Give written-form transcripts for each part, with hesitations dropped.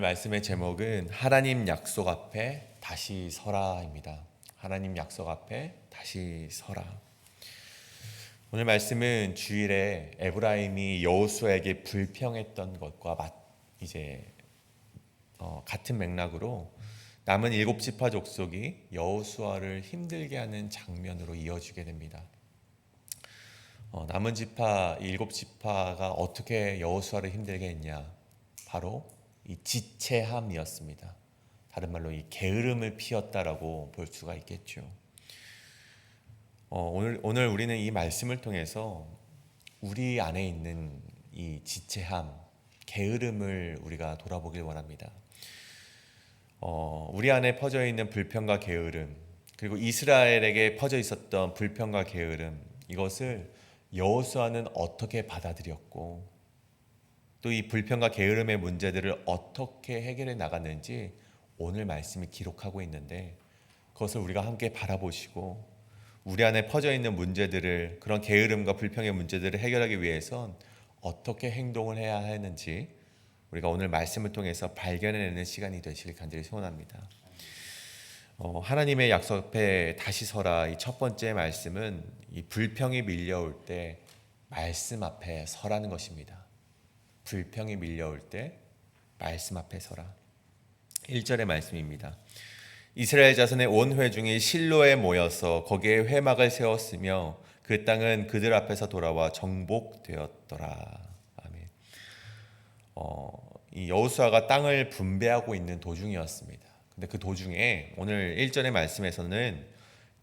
오늘 말씀의 제목은 하나님 약속 앞에 다시 서라입니다. 하나님 약속 앞에 다시 서라. 오늘 말씀은 주일에 에브라임이 여호수아에게 불평했던 것과 같은 맥락으로 남은 7지파 족속이 여호수아를 힘들게 하는 장면으로 이어지게 됩니다. 남은 지파 7지파가 어떻게 여호수아를 힘들게 했냐? 바로 이 지체함이었습니다. 다른 말로 이 게으름을 피웠다라고 볼 수가 있겠죠. 오늘 우리는 이 말씀을 통해서 우리 안에 있는 이 지체함, 게으름을 우리가 돌아보길 원합니다. 우리 안에 퍼져 있는 불평과 게으름, 그리고 이스라엘에게 퍼져 있었던 불평과 게으름, 이것을 여호수아는 어떻게 받아들였고 또 이 불평과 게으름의 문제들을 어떻게 해결해 나갔는지 오늘 말씀이 기록하고 있는데, 그것을 우리가 함께 바라보시고 우리 안에 퍼져 있는 문제들을, 그런 게으름과 불평의 문제들을 해결하기 위해선 어떻게 행동을 해야 하는지 우리가 오늘 말씀을 통해서 발견해내는 시간이 되시길 간절히 소원합니다. 하나님의 약속 앞에 다시 서라. 이 첫 번째 말씀은 이 불평이 밀려올 때 말씀 앞에 서라는 것입니다. 불평이 밀려올 때 말씀 앞에 서라. 1절의 말씀입니다. 이스라엘 자손의 온 회중이 실로에 모여서 거기에 회막을 세웠으며 그 땅은 그들 앞에서 돌아와 정복되었더라. 아멘. 이 여호수아가 땅을 분배하고 있는 도중이었습니다. 근데 그 도중에 오늘 1절의 말씀에서는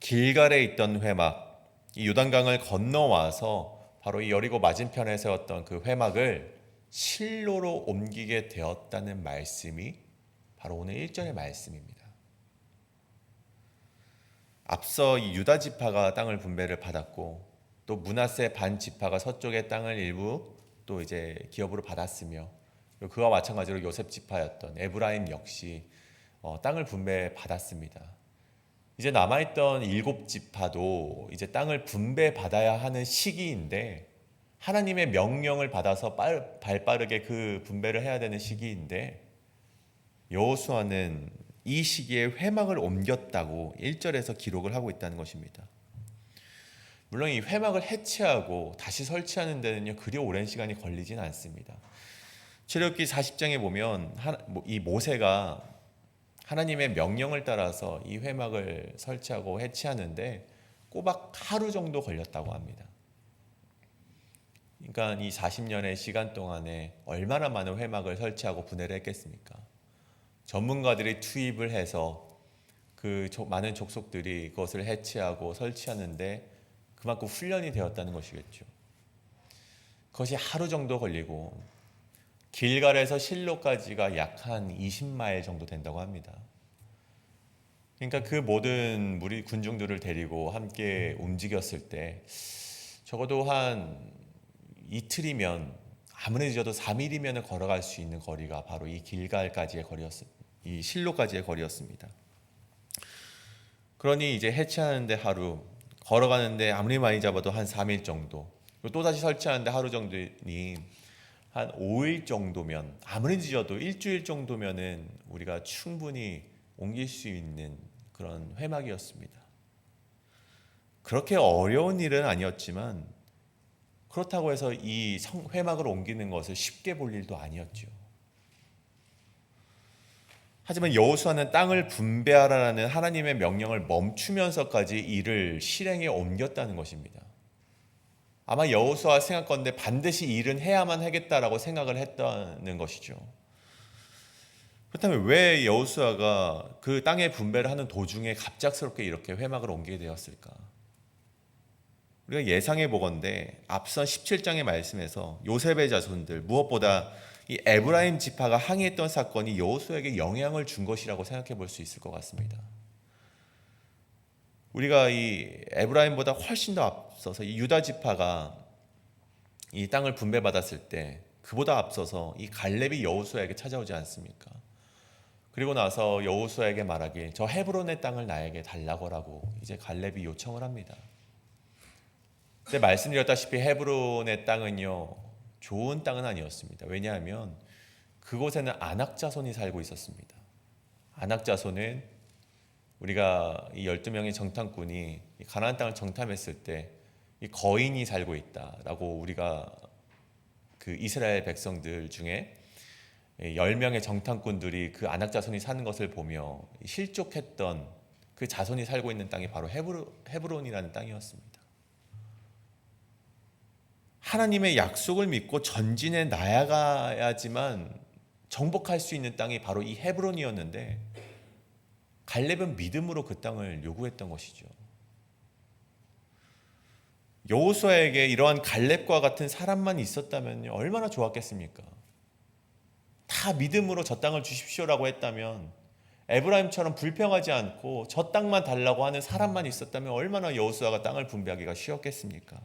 길갈에 있던 회막, 이 요단강을 건너와서 바로 이 여리고 맞은편에 세웠던 그 회막을 실로로 옮기게 되었다는 말씀이 바로 오늘 1절의 말씀입니다. 앞서 이 유다 지파가 땅을 분배를 받았고 또 므낫세 반 지파가 서쪽의 땅을 일부 또 이제 기업으로 받았으며, 그와 마찬가지로 요셉 지파였던 에브라임 역시 땅을 분배 받았습니다. 이제 남아있던 7지파도 이제 땅을 분배 받아야 하는 시기인데, 하나님의 명령을 받아서 발빠르게 그 분배를 해야 되는 시기인데, 여호수아는 이 시기에 회막을 옮겼다고 1절에서 기록을 하고 있다는 것입니다. 물론 이 회막을 해체하고 다시 설치하는 데는요 그리 오랜 시간이 걸리진 않습니다. 출애굽기 40장에 보면 이 모세가 하나님의 명령을 따라서 이 회막을 설치하고 해체하는데 꼬박 하루 정도 걸렸다고 합니다. 그러니까 이 40년의 시간 동안에 얼마나 많은 회막을 설치하고 분해를 했겠습니까? 전문가들이 투입을 해서 그 많은 족속들이 그것을 해체하고 설치하는데 그만큼 훈련이 되었다는 것이겠죠. 그것이 하루 정도 걸리고 길갈에서 실로까지가 약 한 20마일 정도 된다고 합니다. 그러니까 그 모든 무리 군중들을 데리고 함께 움직였을 때 적어도 한 이틀이면, 아무리 늦어도 3일이면 걸어갈 수 있는 거리가 바로 이 길갈까지의 거리였습니다. 이 실로까지의 거리였습니다. 그러니 이제 해체하는데 하루, 걸어가는데 아무리 많이 잡아도 한 3일 정도, 또 다시 설치하는데 하루 정도니 한 5일 정도면, 아무리 늦어도 일주일 정도면은 우리가 충분히 옮길 수 있는 그런 회막이었습니다. 그렇게 어려운 일은 아니었지만 그렇다고 해서 이 회막을 옮기는 것을 쉽게 볼 일도 아니었죠. 하지만 여호수아는 땅을 분배하라는 하나님의 명령을 멈추면서까지 이를 실행에 옮겼다는 것입니다. 아마 여호수아 생각건데 반드시 일은 해야만 하겠다라고 생각을 했다는 것이죠. 그렇다면 왜 여호수아가 그 땅의 분배를 하는 도중에 갑작스럽게 이렇게 회막을 옮기게 되었을까? 우리가 예상해 보건대 앞선 17장의 말씀에서 요셉의 자손들, 무엇보다 이 에브라임 지파가 항의했던 사건이 여호수아에게 영향을 준 것이라고 생각해 볼 수 있을 것 같습니다. 우리가 이 에브라임보다 훨씬 더 앞서서 이 유다 지파가 이 땅을 분배받았을 때 그보다 앞서서 이 갈렙이 여호수아에게 찾아오지 않습니까? 그리고 나서 여호수아에게 말하길, 저 헤브론의 땅을 나에게 달라고라고 이제 갈렙이 요청을 합니다. 근데 말씀드렸다시피 헤브론의 땅은요 좋은 땅은 아니었습니다. 왜냐하면 그곳에는 안악 자손이 살고 있었습니다. 안악 자손은 우리가 이 12명의 정탐꾼이 가나안 땅을 정탐했을 때 이 거인이 살고 있다라고 우리가 그 이스라엘 백성들 중에 10명의 정탐꾼들이 그 안악 자손이 사는 것을 보며 실족했던 그 자손이 살고 있는 땅이 바로 헤브론이라는 땅이었습니다. 하나님의 약속을 믿고 전진해 나아가야지만 정복할 수 있는 땅이 바로 이 헤브론이었는데 갈렙은 믿음으로 그 땅을 요구했던 것이죠. 여호수아에게 이러한 갈렙과 같은 사람만 있었다면 얼마나 좋았겠습니까? 다 믿음으로 저 땅을 주십시오라고 했다면, 에브라임처럼 불평하지 않고 저 땅만 달라고 하는 사람만 있었다면 얼마나 여호수아가 땅을 분배하기가 쉬웠겠습니까?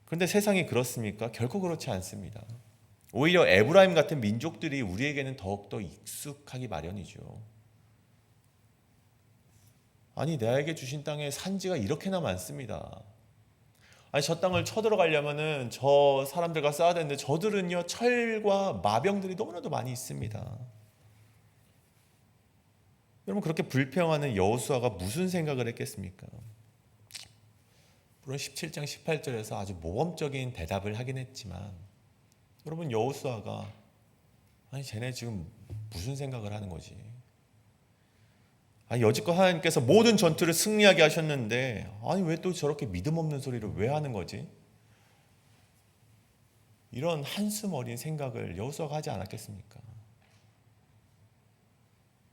그런데 세상이 그렇습니까? 결코 그렇지 않습니다. 오히려 에브라임 같은 민족들이 우리에게는 더욱더 익숙하기 마련이죠. 아니, 나에게 주신 땅에 산지가 이렇게나 많습니다. 아니, 저 땅을 쳐들어가려면은 저 사람들과 싸워야 되는데 저들은요 철과 마병들이 너무나도 많이 있습니다. 여러분, 그렇게 불평하는 여호수아가 무슨 생각을 했겠습니까? 물론 17장 18절에서 아주 모범적인 대답을 하긴 했지만, 여러분, 여호수아가 아니 쟤네 지금 무슨 생각을 하는 거지? 아니, 여지껏 하나님께서 모든 전투를 승리하게 하셨는데 아니 왜 또 저렇게 믿음 없는 소리를 왜 하는 거지? 이런 한숨 어린 생각을 여호수아가 하지 않았겠습니까?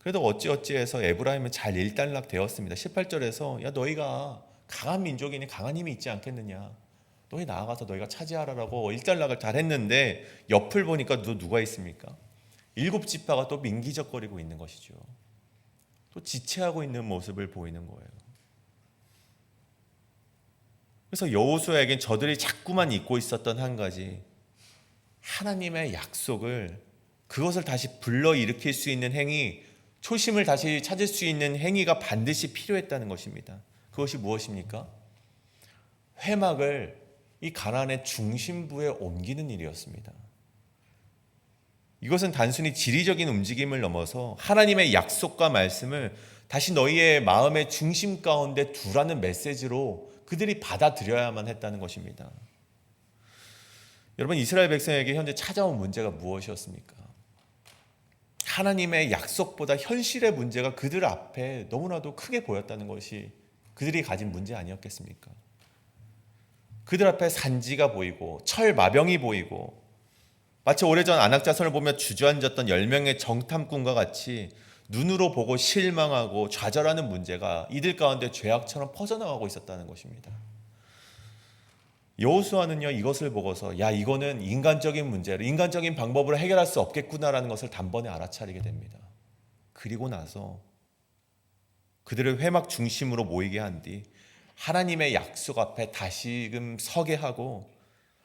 그래도 어찌어찌해서 에브라임은 잘 일단락 되었습니다. 18절에서 야, 너희가 강한 민족이니 강한 힘이 있지 않겠느냐, 너희 나아가서 너희가 차지하라라고 일단락을 잘 했는데 옆을 보니까 누가 있습니까? 7지파가 또 민기적거리고 있는 것이죠. 또 지체하고 있는 모습을 보이는 거예요. 그래서 여호수아에겐 저들이 자꾸만 잊고 있었던 한 가지, 하나님의 약속을, 그것을 다시 불러일으킬 수 있는 행위, 초심을 다시 찾을 수 있는 행위가 반드시 필요했다는 것입니다. 그것이 무엇입니까? 회막을 이 가나안의 중심부에 옮기는 일이었습니다. 이것은 단순히 지리적인 움직임을 넘어서 하나님의 약속과 말씀을 다시 너희의 마음의 중심 가운데 두라는 메시지로 그들이 받아들여야만 했다는 것입니다. 여러분, 이스라엘 백성에게 현재 찾아온 문제가 무엇이었습니까? 하나님의 약속보다 현실의 문제가 그들 앞에 너무나도 크게 보였다는 것이 그들이 가진 문제 아니었겠습니까? 그들 앞에 산지가 보이고 철마병이 보이고, 마치 오래전 안악자손을 보며 주저앉았던 10명의 정탐꾼과 같이 눈으로 보고 실망하고 좌절하는 문제가 이들 가운데 죄악처럼 퍼져나가고 있었다는 것입니다. 여호수아는요 이것을 보고서 야, 이거는 인간적인 문제로, 인간적인 방법으로 해결할 수 없겠구나라는 것을 단번에 알아차리게 됩니다. 그리고 나서 그들을 회막 중심으로 모이게 한 뒤 하나님의 약속 앞에 다시금 서게 하고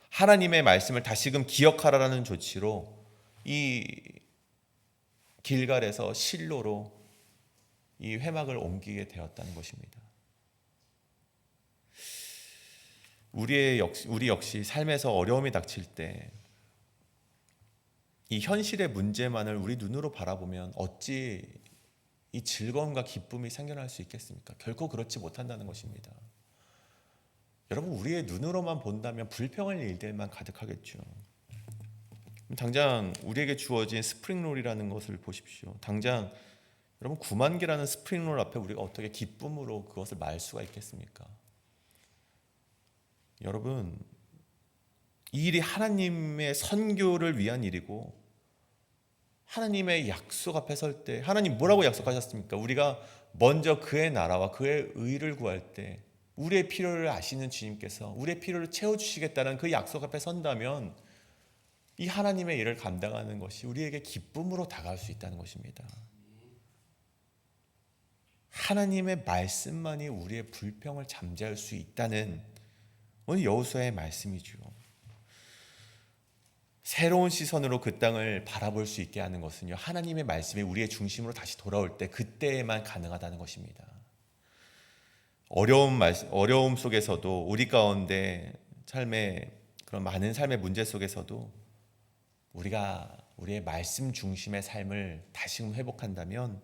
하나님의 말씀을 다시금 기억하라는 조치로 이 길갈에서 실로로 이 회막을 옮기게 되었다는 것입니다. 우리 역시 삶에서 어려움이 닥칠 때 이 현실의 문제만을 우리 눈으로 바라보면 어찌 이 즐거움과 기쁨이 생겨날 수 있겠습니까? 결코 그렇지 못한다는 것입니다. 여러분, 우리의 눈으로만 본다면 불평할 일들만 가득하겠죠. 당장 우리에게 주어진 스프링롤이라는 것을 보십시오. 당장 여러분 9만 개라는 스프링롤 앞에 우리가 어떻게 기쁨으로 그것을 말 수가 있겠습니까? 여러분, 이 일이 하나님의 선교를 위한 일이고 하나님의 약속 앞에 설 때 하나님 뭐라고 약속하셨습니까? 우리가 먼저 그의 나라와 그의 의를 구할 때 우리의 필요를 아시는 주님께서 우리의 필요를 채워주시겠다는 그 약속 앞에 선다면 이 하나님의 일을 감당하는 것이 우리에게 기쁨으로 다가올 수 있다는 것입니다. 하나님의 말씀만이 우리의 불평을 잠재울 수 있다는 오늘 여호수아의 말씀이죠. 새로운 시선으로 그 땅을 바라볼 수 있게 하는 것은요, 하나님의 말씀이 우리의 중심으로 다시 돌아올 때 그때에만 가능하다는 것입니다. 어려움 속에서도, 우리 가운데 삶의 그런 많은 삶의 문제 속에서도 우리가 우리의 말씀 중심의 삶을 다시금 회복한다면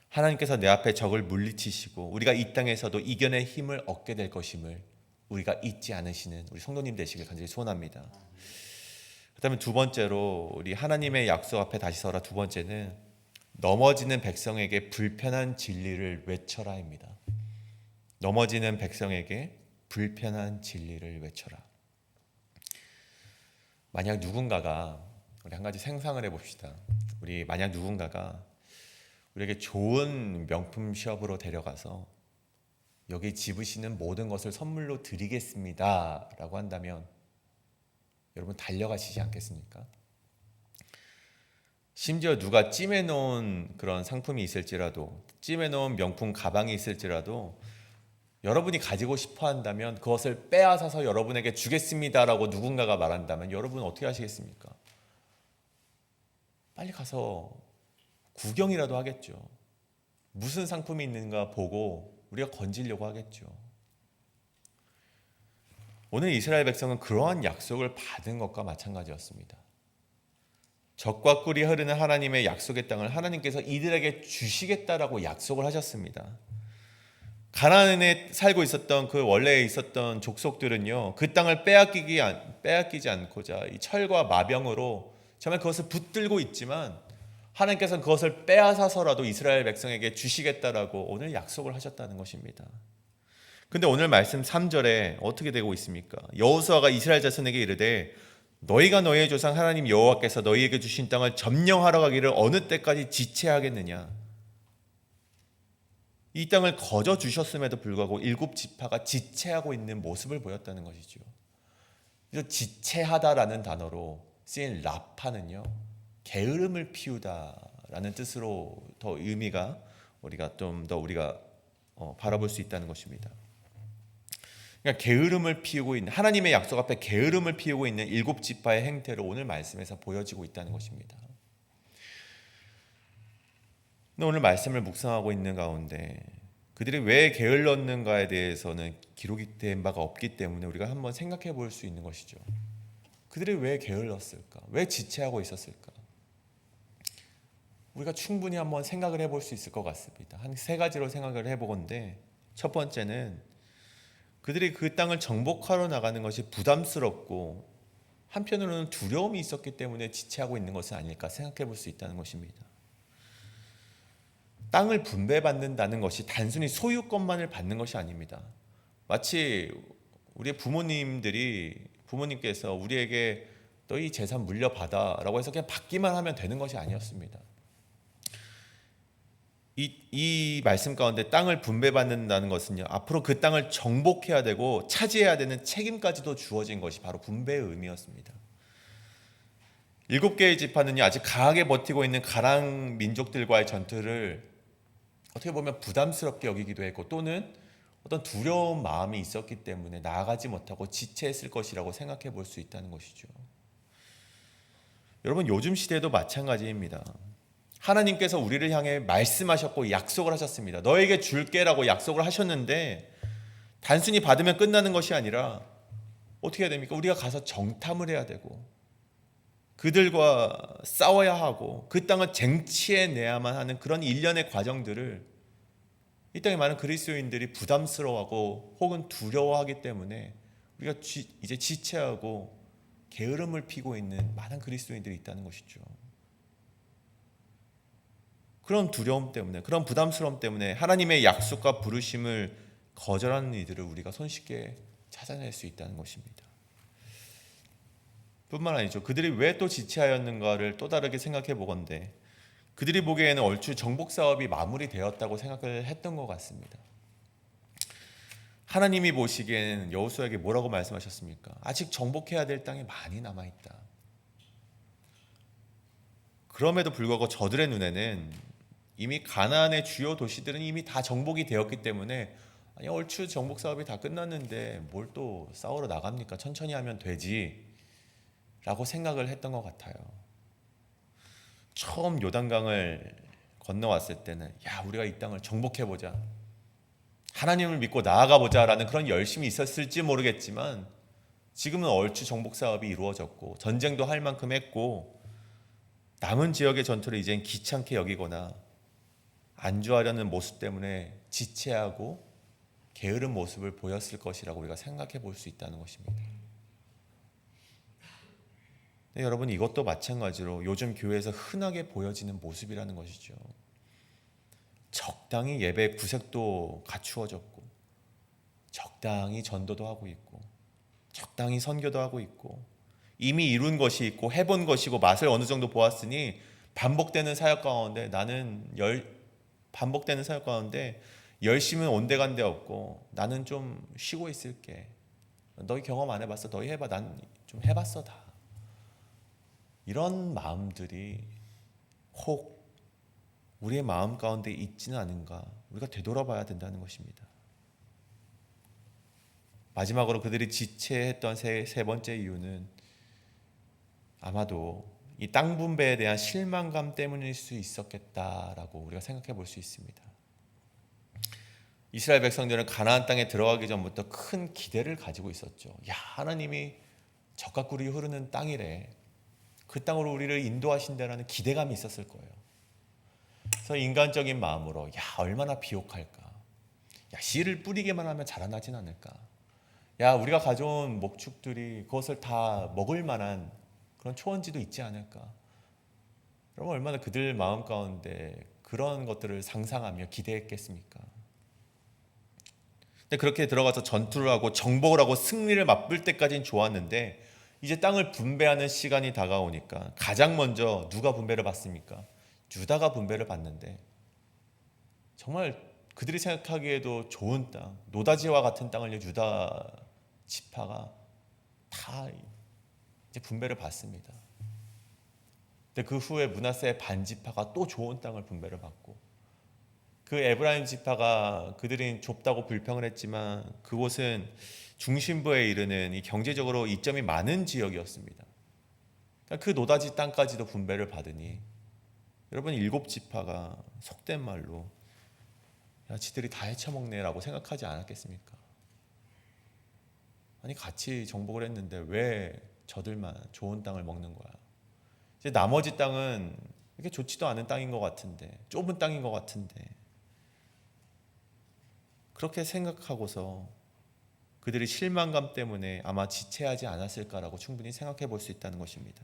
하나님께서 내 앞에 적을 물리치시고 우리가 이 땅에서도 이겨낼 힘을 얻게 될 것임을 우리가 잊지 않으시는 우리 성도님 되시길 간절히 소원합니다. 그다음에 두 번째로 우리 하나님의 약속 앞에 다시 서라. 두 번째는 넘어지는 백성에게 불편한 진리를 외쳐라입니다. 넘어지는 백성에게 불편한 진리를 외쳐라. 만약 누군가가, 우리 한 가지 상상을 해봅시다. 우리 만약 누군가가 우리에게 좋은 명품 숍으로 데려가서 여기 집으시는 모든 것을 선물로 드리겠습니다 라고 한다면 여러분 달려가시지 않겠습니까? 심지어 누가 찜해놓은 그런 상품이 있을지라도, 찜해놓은 명품 가방이 있을지라도 여러분이 가지고 싶어 한다면 그것을 빼앗아서 여러분에게 주겠습니다라고 누군가가 말한다면 여러분은 어떻게 하시겠습니까? 빨리 가서 구경이라도 하겠죠. 무슨 상품이 있는가 보고 우리가 건지려고 하겠죠. 오늘 이스라엘 백성은 그러한 약속을 받은 것과 마찬가지였습니다. 젖과 꿀이 흐르는 하나님의 약속의 땅을 하나님께서 이들에게 주시겠다라고 약속을 하셨습니다. 가나안에 살고 있었던 그 원래 있었던 족속들은요, 그 땅을 빼앗기지 않고자 이 철과 마병으로 정말 그것을 붙들고 있지만 하나님께서는 그것을 빼앗아서라도 이스라엘 백성에게 주시겠다라고 오늘 약속을 하셨다는 것입니다. 근데 오늘 말씀 3절에 어떻게 되고 있습니까? 여호수아가 이스라엘 자손에게 이르되 너희가 너희의 조상 하나님 여호와께서 너희에게 주신 땅을 점령하러 가기를 어느 때까지 지체하겠느냐? 이 땅을 거저 주셨음에도 불구하고 일곱 지파가 지체하고 있는 모습을 보였다는 것이죠. 그래서 지체하다라는 단어로 쓰인 라파는요, 게으름을 피우다라는 뜻으로 더 의미가 우리가 좀 더 바라볼 수 있다는 것입니다. 그러니까 게으름을 피우고 있는, 하나님의 약속 앞에 게으름을 피우고 있는 일곱 지파의 행태로 오늘 말씀에서 보여지고 있다는 것입니다. 오늘 말씀을 묵상하고 있는 가운데 그들이 왜 게을렀는가에 대해서는 기록이 된 바가 없기 때문에 우리가 한번 생각해 볼 수 있는 것이죠. 그들이 왜 게을렀을까? 왜 지체하고 있었을까? 우리가 충분히 한번 생각을 해볼 수 있을 것 같습니다. 한 세 가지로 생각을 해보건데, 첫 번째는 그들이 그 땅을 정복하러 나가는 것이 부담스럽고 한편으로는 두려움이 있었기 때문에 지체하고 있는 것은 아닐까 생각해 볼 수 있다는 것입니다. 땅을 분배받는다는 것이 단순히 소유권만을 받는 것이 아닙니다. 마치 우리의 부모님께서 우리에게 너희 재산 물려받아 라고 해서 그냥 받기만 하면 되는 것이 아니었습니다. 이 말씀 가운데 땅을 분배받는다는 것은요, 앞으로 그 땅을 정복해야 되고 차지해야 되는 책임까지도 주어진 것이 바로 분배의 의미였습니다. 7개의 지파는요, 아직 강하게 버티고 있는 가랑 민족들과의 전투를 어떻게 보면 부담스럽게 여기기도 했고, 또는 어떤 두려운 마음이 있었기 때문에 나아가지 못하고 지체했을 것이라고 생각해 볼 수 있다는 것이죠. 여러분, 요즘 시대도 마찬가지입니다. 하나님께서 우리를 향해 말씀하셨고 약속을 하셨습니다. 너에게 줄게라고 약속을 하셨는데 단순히 받으면 끝나는 것이 아니라 어떻게 해야 됩니까? 우리가 가서 정탐을 해야 되고 그들과 싸워야 하고 그 땅을 쟁취해내야만 하는 그런 일련의 과정들을 이 땅의 많은 그리스도인들이 부담스러워하고 혹은 두려워하기 때문에 우리가 이제 지체하고 게으름을 피고 있는 많은 그리스도인들이 있다는 것이죠. 그런 두려움 때문에, 그런 부담스러움 때문에 하나님의 약속과 부르심을 거절하는 이들을 우리가 손쉽게 찾아낼 수 있다는 것입니다. 뿐만 아니죠. 그들이 왜 또 지체하였는가를 또 다르게 생각해 보건대 그들이 보기에는 얼추 정복 사업이 마무리되었다고 생각을 했던 것 같습니다. 하나님이 보시기에는 여호수아에게 뭐라고 말씀하셨습니까? 아직 정복해야 될 땅이 많이 남아있다. 그럼에도 불구하고 저들의 눈에는 이미 가나안의 주요 도시들은 이미 다 정복이 되었기 때문에 아니 얼추 정복 사업이 다 끝났는데 뭘 또 싸우러 나갑니까? 천천히 하면 되지 라고 생각을 했던 것 같아요. 처음 요단강을 건너왔을 때는 야, 우리가 이 땅을 정복해보자, 하나님을 믿고 나아가보자 라는 그런 열심이 있었을지 모르겠지만 지금은 얼추 정복 사업이 이루어졌고 전쟁도 할 만큼 했고 남은 지역의 전투를 이젠 귀찮게 여기거나 안주하려는 모습 때문에 지체하고 게으른 모습을 보였을 것이라고 우리가 생각해 볼 수 있다는 것입니다. 근데 여러분, 이것도 마찬가지로 요즘 교회에서 흔하게 보여지는 모습이라는 것이죠. 적당히 예배 구색도 갖추어졌고, 적당히 전도도 하고 있고, 적당히 선교도 하고 있고, 이미 이룬 것이 있고 해본 것이고 맛을 어느 정도 보았으니 반복되는 사역 가운데 반복되는 사역 가운데 열심은 온데간데 없고 나는 좀 쉬고 있을게. 너희 경험 안 해봤어? 너희 해봐. 난 좀 해봤어 다. 이런 마음들이 혹 우리의 마음 가운데 있지는 않은가 우리가 되돌아봐야 된다는 것입니다. 마지막으로 그들이 지체했던 세 번째 이유는 아마도 이 땅 분배에 대한 실망감 때문일 수 있었겠다라고 우리가 생각해 볼 수 있습니다. 이스라엘 백성들은 가나안 땅에 들어가기 전부터 큰 기대를 가지고 있었죠. 야, 하나님이 젖과 꿀이 흐르는 땅이래. 그 땅으로 우리를 인도하신다라는 기대감이 있었을 거예요. 그래서 인간적인 마음으로 야, 얼마나 비옥할까. 야, 씨를 뿌리게만 하면 자라나진 않을까. 야, 우리가 가져온 목축들이 그것을 다 먹을 만한 그런 초원지도 있지 않을까. 여러분, 얼마나 그들 마음 가운데 그런 것들을 상상하며 기대했겠습니까? 근데 그렇게 들어가서 전투를 하고 정복을 하고 승리를 맛볼 때까지는 좋았는데 이제 땅을 분배하는 시간이 다가오니까 가장 먼저 누가 분배를 받습니까? 유다가 분배를 받는데 정말 그들이 생각하기에도 좋은 땅, 노다지와 같은 땅을 유다 지파가 다 이제 분배를 받습니다. 근데 그 후에 므낫세의 반지파가 또 좋은 땅을 분배를 받고 그 에브라임 지파가 그들이 좁다고 불평을 했지만 그곳은 중심부에 이르는 이 경제적으로 이점이 많은 지역이었습니다. 그러니까 그 노다지 땅까지도 분배를 받으니 여러분 7지파가 속된 말로 야, 지들이 다 헤쳐먹네라고 생각하지 않았겠습니까? 아니 같이 정복을 했는데 왜 저들만 좋은 땅을 먹는 거야? 이제 나머지 땅은 이렇게 좋지도 않은 땅인 것 같은데 좁은 땅인 것 같은데 그렇게 생각하고서 그들이 실망감 때문에 아마 지체하지 않았을까라고 충분히 생각해 볼 수 있다는 것입니다.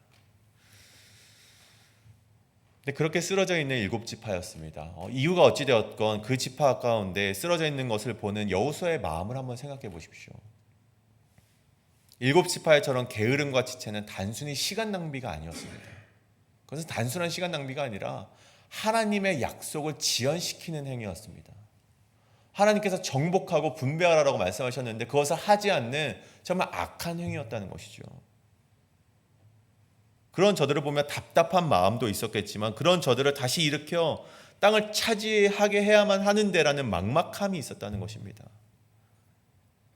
근데 그렇게 쓰러져 있는 7지파였습니다. 이유가 어찌되었건 그 지파 가운데 쓰러져 있는 것을 보는 여호수아의 마음을 한번 생각해 보십시오. 7지파의 저런 게으름과 지체는 단순히 시간 낭비가 아니었습니다. 그것은 단순한 시간 낭비가 아니라 하나님의 약속을 지연시키는 행위였습니다. 하나님께서 정복하고 분배하라고 말씀하셨는데 그것을 하지 않는 정말 악한 행위였다는 것이죠. 그런 저들을 보면 답답한 마음도 있었겠지만 그런 저들을 다시 일으켜 땅을 차지하게 해야만 하는데라는 막막함이 있었다는 것입니다.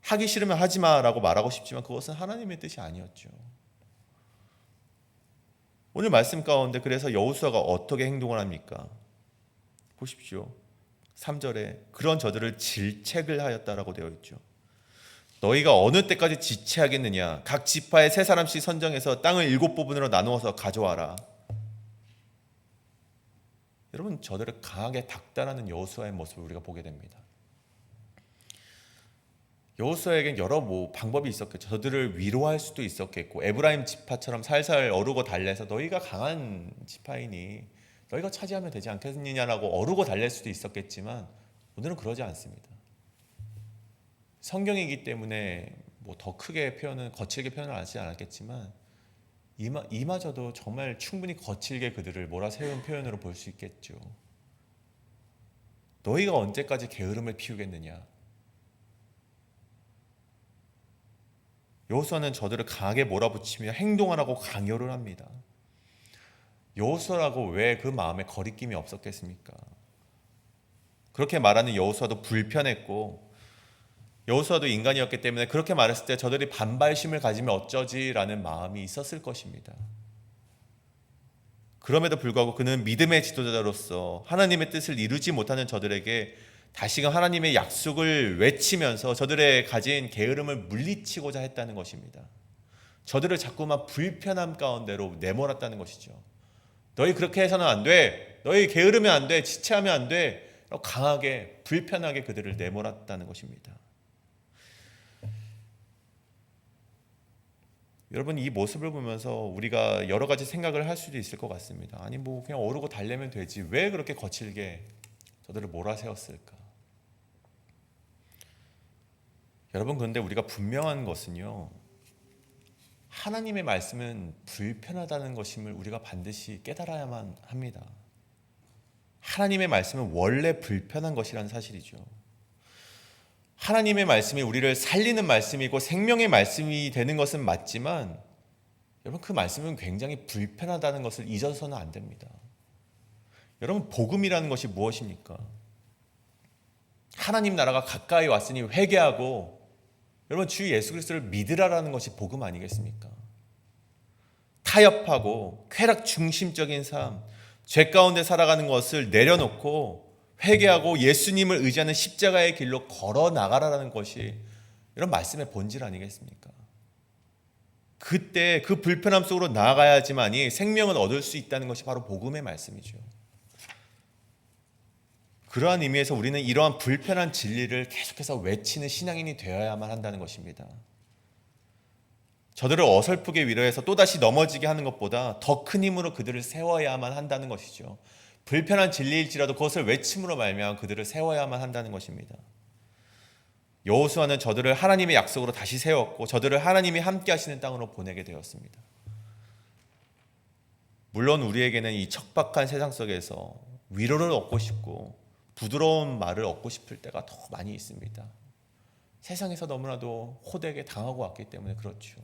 하기 싫으면 하지 마라고 말하고 싶지만 그것은 하나님의 뜻이 아니었죠. 오늘 말씀 가운데 그래서 여호수아가 어떻게 행동을 합니까? 보십시오. 3절에 그런 저들을 질책을 하였다라고 되어 있죠. 너희가 어느 때까지 지체하겠느냐? 각 지파에 3사람씩 선정해서 땅을 7부분으로 나누어서 가져와라. 여러분, 저들을 강하게 닥달하는 여호수아의 모습을 우리가 보게 됩니다. 여호수아에겐 여러 방법이 있었겠죠. 저들을 위로할 수도 있었겠고 에브라임 지파처럼 살살 어르고 달래서 너희가 강한 지파이니 너희가 차지하면 되지 않겠느냐라고 어르고 달랠 수도 있었겠지만 오늘은 그러지 않습니다. 성경이기 때문에 더 크게 거칠게 표현을 하지 않았겠지만 이마저도 정말 충분히 거칠게 그들을 몰아세운 표현으로 볼 수 있겠죠. 너희가 언제까지 게으름을 피우겠느냐? 여호수아는 저들을 강하게 몰아붙이며 행동하라고 강요를 합니다. 여호수아라고 왜 그 마음에 거리낌이 없었겠습니까? 그렇게 말하는 여호수아도 불편했고 여호수아도 인간이었기 때문에 그렇게 말했을 때 저들이 반발심을 가지면 어쩌지라는 마음이 있었을 것입니다. 그럼에도 불구하고 그는 믿음의 지도자로서 하나님의 뜻을 이루지 못하는 저들에게 다시금 하나님의 약속을 외치면서 저들의 가진 게으름을 물리치고자 했다는 것입니다. 저들을 자꾸만 불편함 가운데로 내몰았다는 것이죠. 너희 그렇게 해서는 안 돼. 너희 게으르면 안 돼. 지체하면 안 돼. 강하게 불편하게 그들을 내몰았다는 것입니다. 여러분, 이 모습을 보면서 우리가 여러 가지 생각을 할 수도 있을 것 같습니다. 아니 뭐 그냥 오르고 달래면 되지. 왜 그렇게 거칠게 저들을 몰아세웠을까? 여러분, 그런데 우리가 분명한 것은요, 하나님의 말씀은 불편하다는 것임을 우리가 반드시 깨달아야만 합니다. 하나님의 말씀은 원래 불편한 것이라는 사실이죠. 하나님의 말씀이 우리를 살리는 말씀이고 생명의 말씀이 되는 것은 맞지만, 여러분, 그 말씀은 굉장히 불편하다는 것을 잊어서는 안 됩니다. 여러분, 복음이라는 것이 무엇입니까? 하나님 나라가 가까이 왔으니 회개하고 여러분 주 예수 그리스도를 믿으라라는 것이 복음 아니겠습니까? 타협하고 쾌락 중심적인 삶, 죄 가운데 살아가는 것을 내려놓고 회개하고 예수님을 의지하는 십자가의 길로 걸어 나가라는 것이 이런 말씀의 본질 아니겠습니까? 그때 그 불편함 속으로 나아가야지만이 생명을 얻을 수 있다는 것이 바로 복음의 말씀이죠. 그러한 의미에서 우리는 이러한 불편한 진리를 계속해서 외치는 신앙인이 되어야만 한다는 것입니다. 저들을 어설프게 위로해서 또다시 넘어지게 하는 것보다 더 큰 힘으로 그들을 세워야만 한다는 것이죠. 불편한 진리일지라도 그것을 외침으로 말미암아 그들을 세워야만 한다는 것입니다. 여호수아는 저들을 하나님의 약속으로 다시 세웠고 저들을 하나님이 함께 하시는 땅으로 보내게 되었습니다. 물론 우리에게는 이 척박한 세상 속에서 위로를 얻고 싶고 부드러운 말을 얻고 싶을 때가 더 많이 있습니다. 세상에서 너무나도 호되게 당하고 왔기 때문에 그렇죠.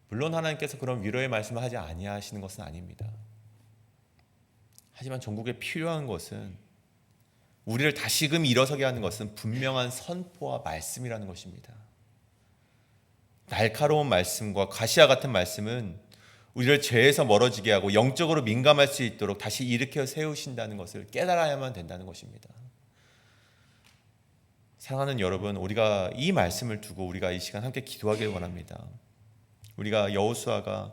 물론 하나님께서 그런 위로의 말씀을 하지 아니하시는 것은 아닙니다. 하지만 전국에 필요한 것은, 우리를 다시금 일어서게 하는 것은 분명한 선포와 말씀이라는 것입니다. 날카로운 말씀과 가시와 같은 말씀은 우리를 죄에서 멀어지게 하고 영적으로 민감할 수 있도록 다시 일으켜 세우신다는 것을 깨달아야만 된다는 것입니다. 사랑하는 여러분, 우리가 이 말씀을 두고 우리가 이 시간 함께 기도하길 원합니다. 우리가 여호수아가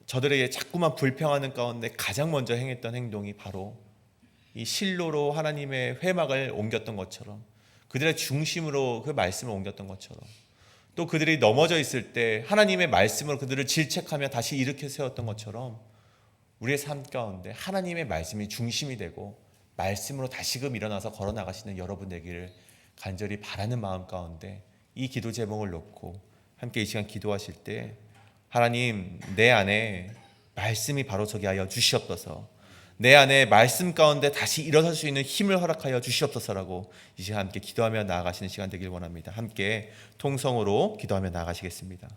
저들에게 자꾸만 불평하는 가운데 가장 먼저 행했던 행동이 바로 이 실로로 하나님의 회막을 옮겼던 것처럼, 그들의 중심으로 그 말씀을 옮겼던 것처럼, 또 그들이 넘어져 있을 때 하나님의 말씀으로 그들을 질책하며 다시 일으켜 세웠던 것처럼 우리의 삶 가운데 하나님의 말씀이 중심이 되고 말씀으로 다시금 일어나서 걸어 나가시는 여러분 되기를 간절히 바라는 마음 가운데 이 기도 제목을 놓고 함께 이 시간 기도하실 때, 하나님, 내 안에 말씀이 바로 서게 하여 주시옵소서, 내 안에 말씀 가운데 다시 일어설 수 있는 힘을 허락하여 주시옵소서라고 이 시간 함께 기도하며 나아가시는 시간 되길 원합니다. 함께 통성으로 기도하며 나아가시겠습니다.